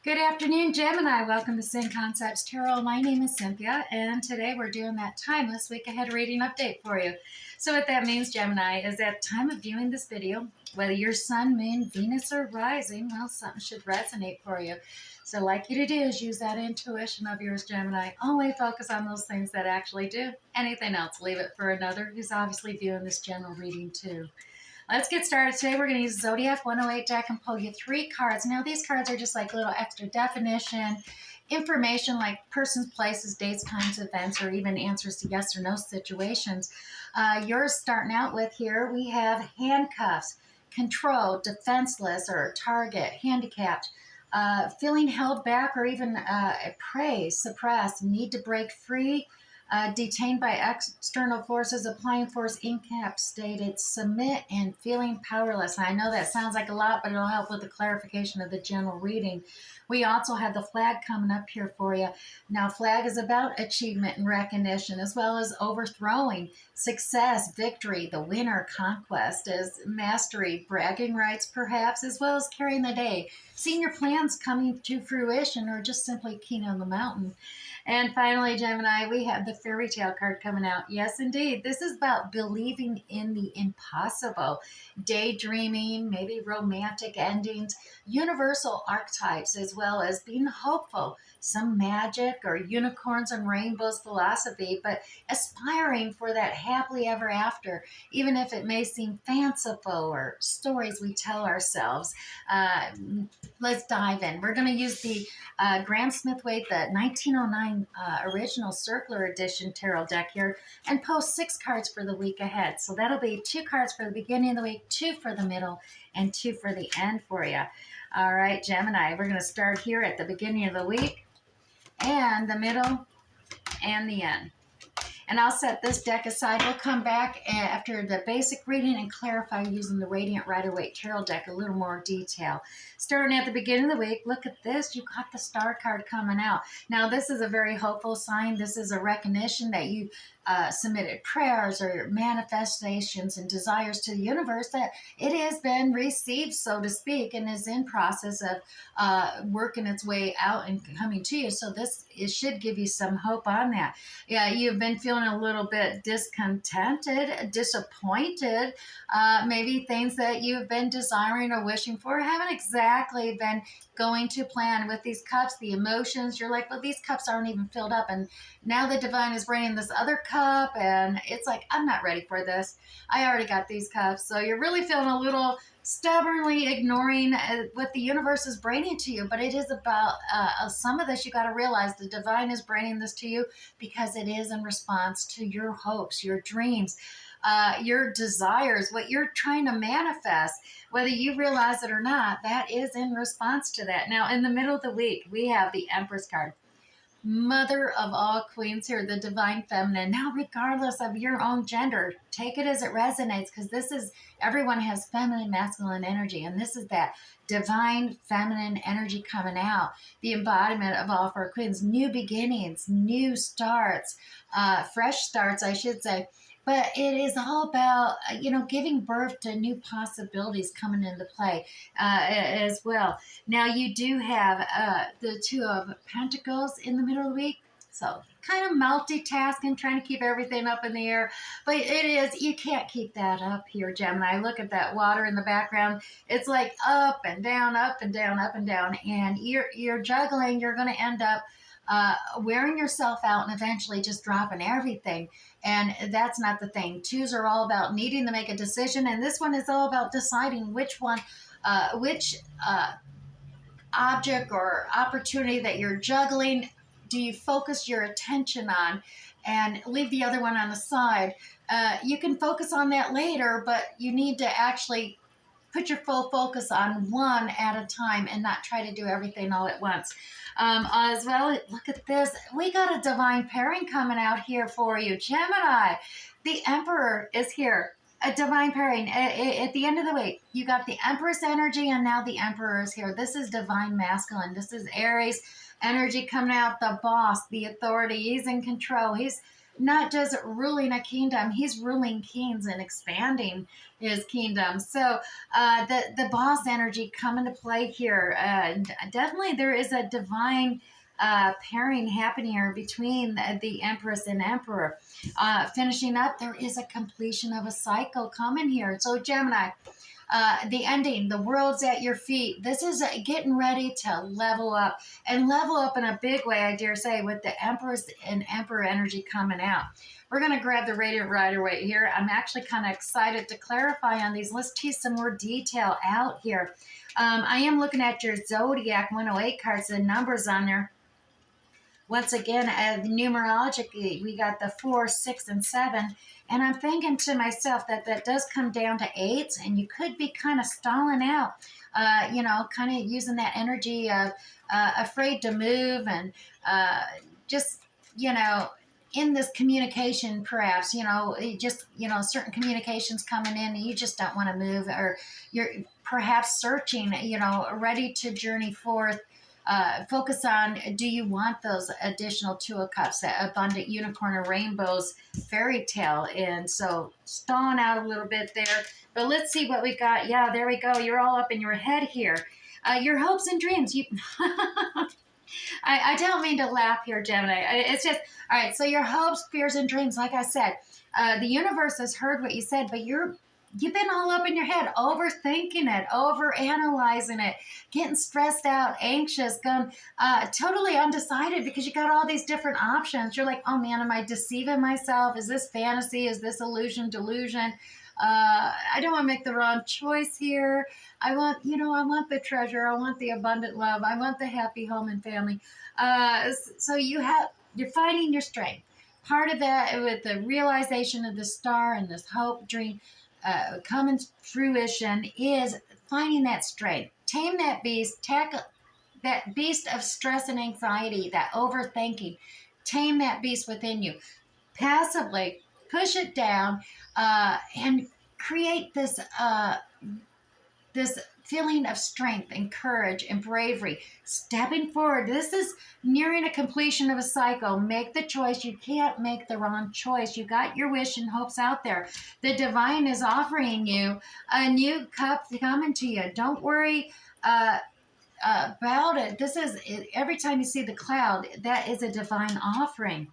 Good afternoon, Gemini. Welcome to Sin Concepts Tarot. My name is Cynthia, and today we're doing that timeless week ahead reading update for you. So what that means, Gemini, is at time of viewing this video, whether your sun, moon, Venus, or rising, well, something should resonate for you. So I'd like you to do is use that intuition of yours, Gemini. Only focus on those things that actually do. Anything else, leave it for another who's obviously viewing this general reading too. Let's get started. Today we're going to use Zodiac 108 deck and pull you 3 cards. Now these cards are just like little extra definition, information like persons, places, dates, times, events, or even answers to yes or no situations. Yours starting out with here, we have handcuffs, control, defenseless or target, handicapped, feeling held back or even prey, suppressed, need to break free, detained by external forces, applying force, incapacitated, submit, and feeling powerless. And I know that sounds like a lot, but it'll help with the clarification of the general reading. We also have the flag coming up here for you. Now, flag is about achievement and recognition, as well as overthrowing, success, victory, the winner, conquest, as mastery, bragging rights, perhaps, as well as carrying the day, seeing your plans coming to fruition, or just simply king on the mountain. And finally, Gemini, we have the fairy tale card coming out. Yes, indeed. This is about believing in the impossible, daydreaming, maybe romantic endings, universal archetypes, as well as being hopeful, some magic or unicorns and rainbows philosophy, but aspiring for that happily ever after, even if it may seem fanciful or stories we tell ourselves. Let's dive in. We're going to use the Graham Smith Wade, the 1909 original circular edition tarot deck here, and post 6 cards for the week ahead. So that'll be 2 cards for the beginning of the week, 2 for the middle, and 2 for the end for you. All right, Gemini, we're going to start here at the beginning of the week and the middle and the end. And I'll set this deck aside. We'll come back after the basic reading and clarify using the Radiant Rider-Waite Tarot deck a little more detail. Starting at the beginning of the week, look at this. You got the Star card coming out. Now, this is a very hopeful sign. This is a recognition that you submitted prayers or manifestations and desires to the universe, that it has been received, so to speak, and is in process of working its way out and coming to you. So it should give you some hope on that. Yeah, you've been feeling a little bit discontented, disappointed. Maybe things that you've been desiring or wishing for haven't exactly been going to plan. With these cups, the emotions, you're like, well, these cups aren't even filled up. And now the divine is bringing this other cup, and it's like, I'm not ready for this. I already got these cups. So you're really feeling a little stubbornly ignoring what the universe is bringing to you. But it is about some of this. You got to realize the divine is bringing this to you because it is in response to your hopes, your dreams, your desires, what you're trying to manifest. Whether you realize it or not, that is in response to that. Now, in the middle of the week, we have the Empress card. Mother of all queens here, the divine feminine. Now, regardless of your own gender, take it as it resonates, because this is, everyone has feminine, masculine energy, and this is that divine feminine energy coming out, the embodiment of all 4 queens, new beginnings, new starts, fresh starts, I should say. But it is all about, giving birth to new possibilities coming into play as well. Now, you do have the 2 of Pentacles in the middle of the week. So kind of multitasking, trying to keep everything up in the air. But it is, you can't keep that up here, Gemini. Look at that water in the background. It's like up and down, up and down, up and down. And you're juggling. You're going to end up wearing yourself out and eventually just dropping everything. And that's not the thing. 2s are all about needing to make a decision. And this one is all about deciding which object or opportunity that you're juggling do you focus your attention on and leave the other one on the side. You can focus on that later, but you need to actually put your full focus on one at a time and not try to do everything all at once. As well, look at this. We got a divine pairing coming out here for you, Gemini. The Emperor is here. A divine pairing. At the end of the week, you got the Empress energy, and now the Emperor is here. This is divine masculine. This is Aries energy coming out, the boss, the authority. He's in control. He's not just ruling a kingdom, he's ruling kings and expanding his kingdom. So the boss energy come into play here. Definitely there is a divine pairing happening here between the Empress and Emperor. Finishing up, there is a completion of a cycle coming here. So Gemini, the ending, the world's at your feet. This is getting ready to level up, and level up in a big way, I dare say, with the Empress and Emperor energy coming out. We're going to grab the Radiant Rider-Waite here. I'm actually kind of excited to clarify on these. Let's tease some more detail out here. I am looking at your Zodiac 108 cards, the numbers on there. Once again, numerologically, we got the 4, 6, and 7. And I'm thinking to myself that that does come down to 8s, and you could be kind of stalling out, kind of using that energy of afraid to move and just, in this communication, perhaps, certain communications coming in and you just don't want to move, or you're perhaps searching, ready to journey forth. Focus on, do you want those additional 2 of Cups, that abundant unicorn or rainbows fairy tale? And so stalling out a little bit there, but let's see what we got. Yeah, there we go. You're all up in your head here. Your hopes and dreams. I don't mean to laugh here, Gemini. It's just, all right, so your hopes, fears, and dreams, like I said, the universe has heard what you said, but you've been all up in your head, overthinking it, overanalyzing it, getting stressed out, anxious, totally undecided because you got all these different options. You're like, oh man, am I deceiving myself? Is this fantasy? Is this illusion, delusion? I don't want to make the wrong choice here. I want the treasure. I want the abundant love. I want the happy home and family. So you're finding your strength. Part of that, with the realization of the star and this hope, dream, coming to fruition, is finding that strength. Tame that beast. Tackle that beast of stress and anxiety, that overthinking. Tame that beast within you. Passively push it down, and create this feeling of strength and courage and bravery, stepping forward. This is nearing a completion of a cycle. Make the choice. You can't make the wrong choice. You got your wish and hopes out there. The divine is offering you a new cup coming to you. Don't worry about it. Every time you see the cloud, that is a divine offering.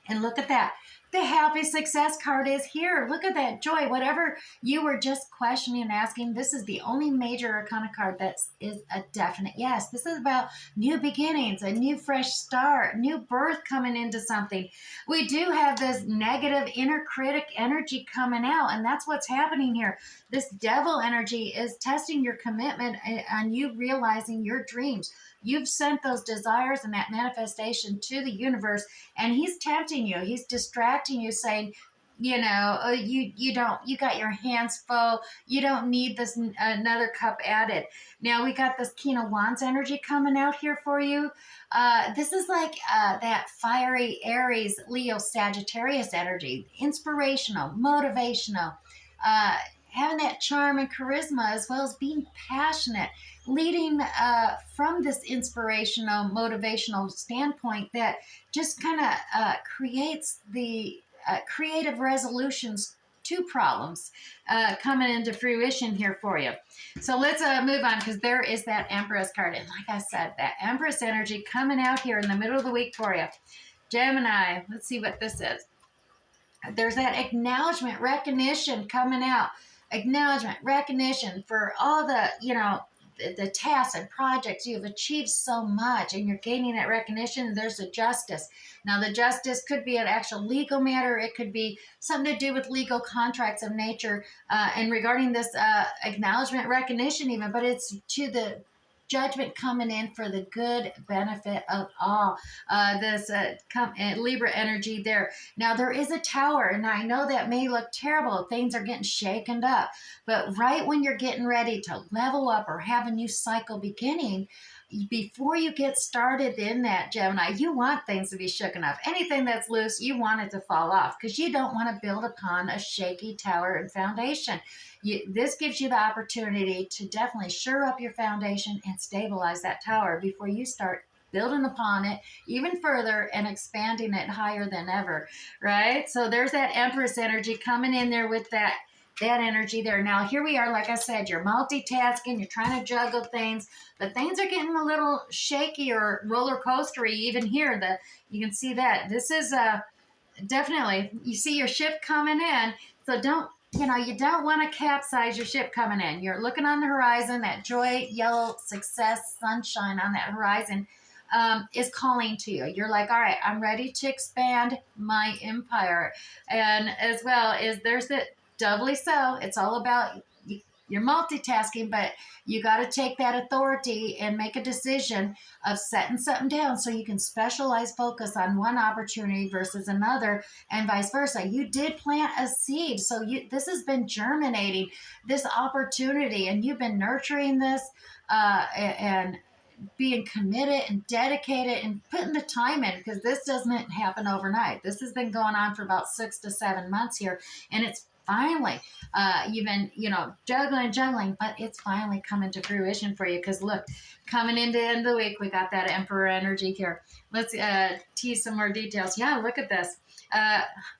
And look at that. The happy success card is here. Look at that joy. Whatever you were just questioning and asking, this is the only major arcana card that is a definite yes. This is about new beginnings, a new fresh start, new birth coming into something. We do have this negative inner critic energy coming out, and that's what's happening here. This devil energy is testing your commitment and you realizing your dreams. You've sent those desires and that manifestation to the universe, and he's tempting you. He's distracting you, saying, you got your hands full. You don't need this another cup added. Now we got this King of Wands energy coming out here for you. This is like that fiery Aries, Leo, Sagittarius energy, inspirational, motivational, having that charm and charisma, as well as being passionate, leading from this inspirational, motivational standpoint that just kind of creates the creative resolutions to problems coming into fruition here for you. So let's move on, because there is that Empress card. And like I said, that Empress energy coming out here in the middle of the week for you. Gemini, let's see what this is. There's that acknowledgement, recognition coming out. Acknowledgement, recognition for all the tasks and projects. You've achieved so much and you're gaining that recognition. There's a justice. Now, the justice could be an actual legal matter. It could be something to do with legal contracts of nature, and regarding this acknowledgement, recognition even, but it's to the judgment coming in for the good benefit of all. This Libra energy there. Now, there is a tower, and I know that may look terrible. Things are getting shaken up. But right when you're getting ready to level up or have a new cycle beginning, before you get started in that, Gemini, you want things to be shooken up. Anything that's loose, you want it to fall off, because you don't want to build upon a shaky tower and foundation. This gives you the opportunity to definitely shore up your foundation and stabilize that tower before you start building upon it even further and expanding it higher than ever, right? So there's that Empress energy coming in there with that energy there. Now, here we are, like I said, you're multitasking, you're trying to juggle things, but things are getting a little shaky or roller coastery even here. You can see that. This is definitely, you see your ship coming in, so you don't want to capsize your ship coming in. You're looking on the horizon, that joy, yellow, success, sunshine on that horizon is calling to you. You're like, all right, I'm ready to expand my empire. And as well as there's the doubly so, it's all about you're multitasking, but you got to take that authority and make a decision of setting something down so you can specialize focus on one opportunity versus another, and vice versa. You did plant a seed, so this has been germinating, this opportunity, and you've been nurturing this and being committed and dedicated and putting the time in, because this doesn't happen overnight. This has been going on for about 6 to 7 months here, and it's finally you've been juggling, but it's finally coming to fruition for you. Because look, coming into the end of the week, we got that Emperor energy here. Let's tease some more details. Yeah, look at this.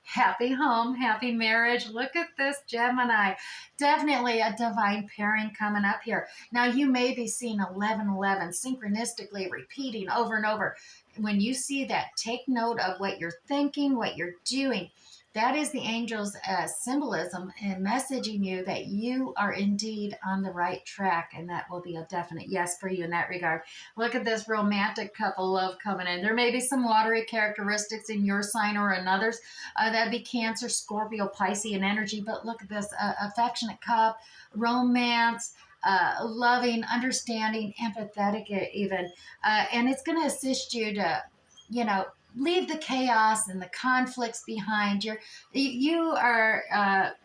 Happy home, happy marriage. Look at this, Gemini. Definitely a divine pairing coming up here. Now, you may be seeing 1111 synchronistically repeating over and over. When you see that, take note of what you're thinking, what you're doing. That is the angels' symbolism and messaging you that you are indeed on the right track, and that will be a definite yes for you in that regard. Look at this romantic couple love coming in. There may be some watery characteristics in your sign or another's. That'd be Cancer, Scorpio, Pisces in energy, but look at this affectionate couple, romance, loving, understanding, empathetic even. And it's going to assist you to, leave the chaos and the conflicts behind. You are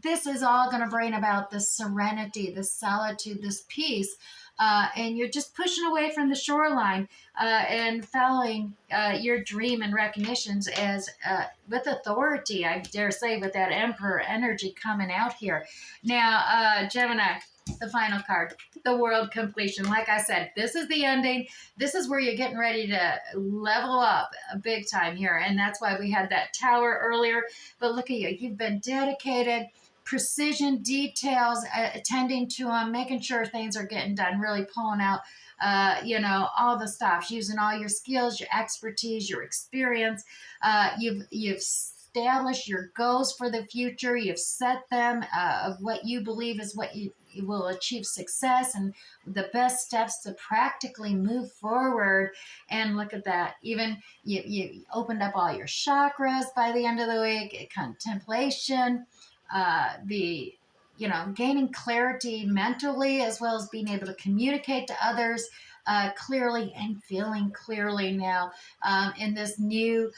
this is all going to bring about this serenity, this solitude, this peace, and you're just pushing away from the shoreline and following your dream and recognitions as with authority, I dare say, with that Emperor energy coming out here. Now, Gemini, the final card, the world completion. Like I said, this is the ending. This is where you're getting ready to level up big time here. And that's why we had that tower earlier. But look at you. You've been dedicated, precision, details, attending to them, making sure things are getting done, really pulling out, all the stops, using all your skills, your expertise, your experience. You've established your goals for the future. You've set them of what you believe is what you will achieve success and the best steps to practically move forward. And look at that. Even you opened up all your chakras by the end of the week. Contemplation, gaining clarity mentally, as well as being able to communicate to others clearly and feeling clearly now in this new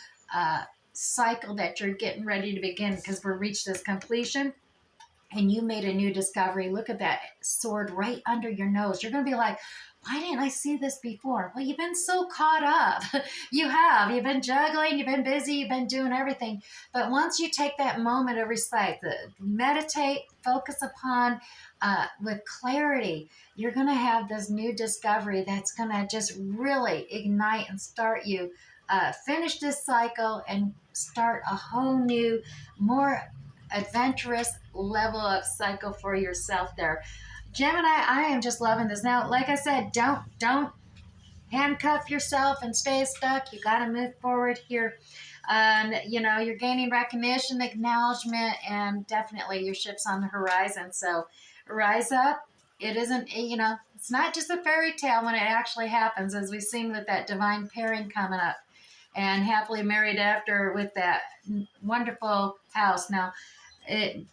cycle that you're getting ready to begin, because we've reached this completion and you made a new discovery. Look at that sword right under your nose. You're going to be like, why didn't I see this before? Well, you've been so caught up. You have. You've been juggling. You've been busy. You've been doing everything. But once you take that moment of respite, meditate, focus upon with clarity, you're going to have this new discovery that's going to just really ignite and start you, finish this cycle and start a whole new, more adventurous level of cycle for yourself there. Gemini, I am just loving this. Now, like I said, don't handcuff yourself and stay stuck. You got to move forward here. And, you're gaining recognition, acknowledgement, and definitely your ship's on the horizon. So rise up. It isn't, it's not just a fairy tale when it actually happens, as we've seen with that divine pairing coming up and happily married after with that wonderful house. Now, it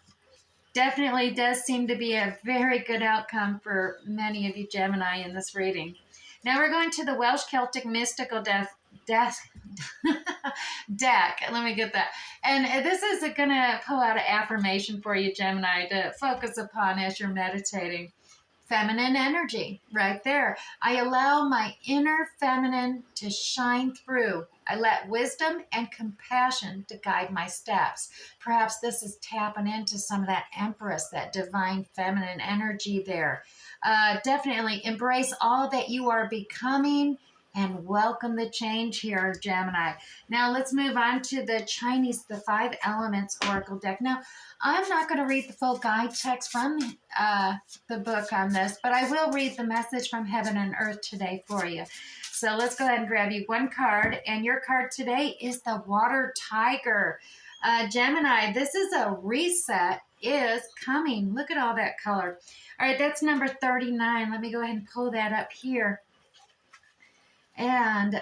definitely does seem to be a very good outcome for many of you Gemini in this reading. Now we're going to the Welsh Celtic Mystical deck. Let me get that. And this is going to pull out an affirmation for you, Gemini, to focus upon as you're meditating. Feminine energy, right there. I allow my inner feminine to shine through. I let wisdom and compassion to guide my steps. Perhaps this is tapping into some of that Empress, that divine feminine energy there. Definitely embrace all that you are becoming and welcome the change here, Gemini. Now let's move on to the Chinese, the 5 Elements Oracle deck. Now, I'm not going to read the full guide text from the book on this, but I will read the message from heaven and earth today for you. So let's go ahead and grab you one card, and your card today is the Water Tiger. Gemini, this is a reset is coming. Look at all that color. All right, that's number 39. Let me go ahead and pull that up here. And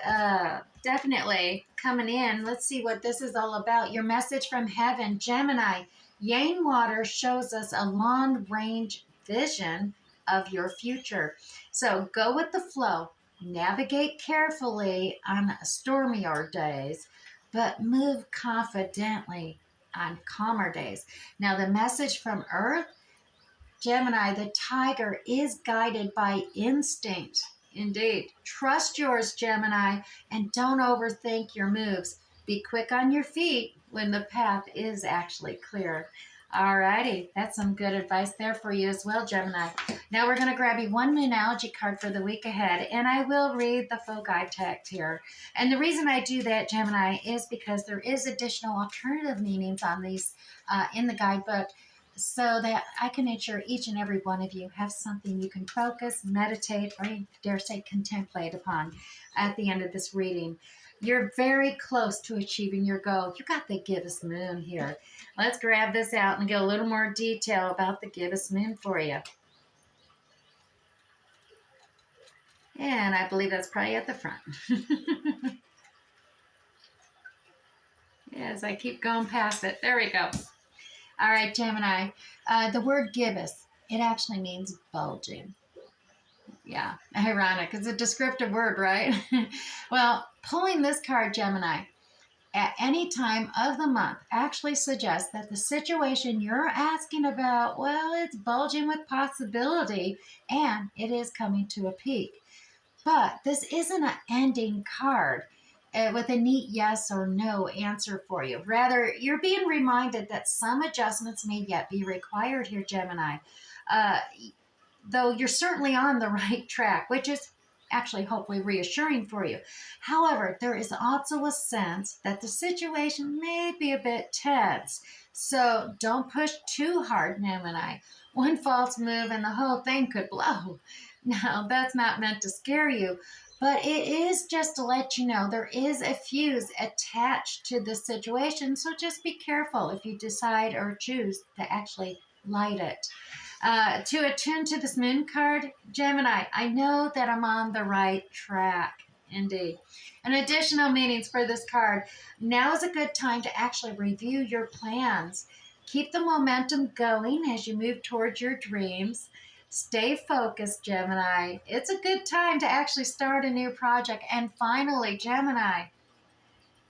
definitely coming in. Let's see what this is all about. Your message from heaven, Gemini. Yang water shows us a long-range vision of your future. So go with the flow. Navigate carefully on stormier days, but move confidently on calmer days. Now, the message from Earth, Gemini, the tiger is guided by instinct. Indeed. Trust yours, Gemini, and don't overthink your moves. Be quick on your feet when the path is actually clear. Alrighty, that's some good advice there for you as well, Gemini. Now we're going to grab you one Moonology card for the week ahead, and I will read the full guide text here. And the reason I do that, Gemini, is because there is additional alternative meanings on these in the guidebook, so that I can ensure each and every one of you have something you can focus, meditate, or dare say contemplate upon at the end of this reading. You're very close to achieving your goal. You got the gibbous moon here. Let's grab this out and get a little more detail about the gibbous moon for you. And I believe that's probably at the front. As I keep going past it. There we go. All right, Gemini. The word gibbous, it actually means bulging. Yeah, ironic. It's a descriptive word, right? Well, pulling this card, Gemini, at any time of the month actually suggests that the situation you're asking about, well, it's bulging with possibility, and it is coming to a peak. But this isn't an ending card with a neat yes or no answer for you. Rather, you're being reminded that some adjustments may yet be required here, Gemini. Though you're certainly on the right track, which is actually hopefully reassuring for you. However, there is also a sense that the situation may be a bit tense. So don't push too hard, Gemini. One false move and the whole thing could blow. Now, that's not meant to scare you, but it is just to let you know there is a fuse attached to the situation, so just be careful if you decide or choose to actually light it. To attune to this moon card, Gemini, I know that I'm on the right track. Indeed. And additional meanings for this card. Now is a good time to actually review your plans. Keep the momentum going as you move towards your dreams. Stay focused, Gemini. It's a good time to actually start a new project. And finally, Gemini,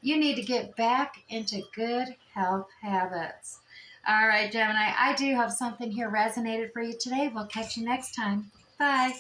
you need to get back into good health habits. All right, Gemini, I do have something here resonated for you today. We'll catch you next time. Bye.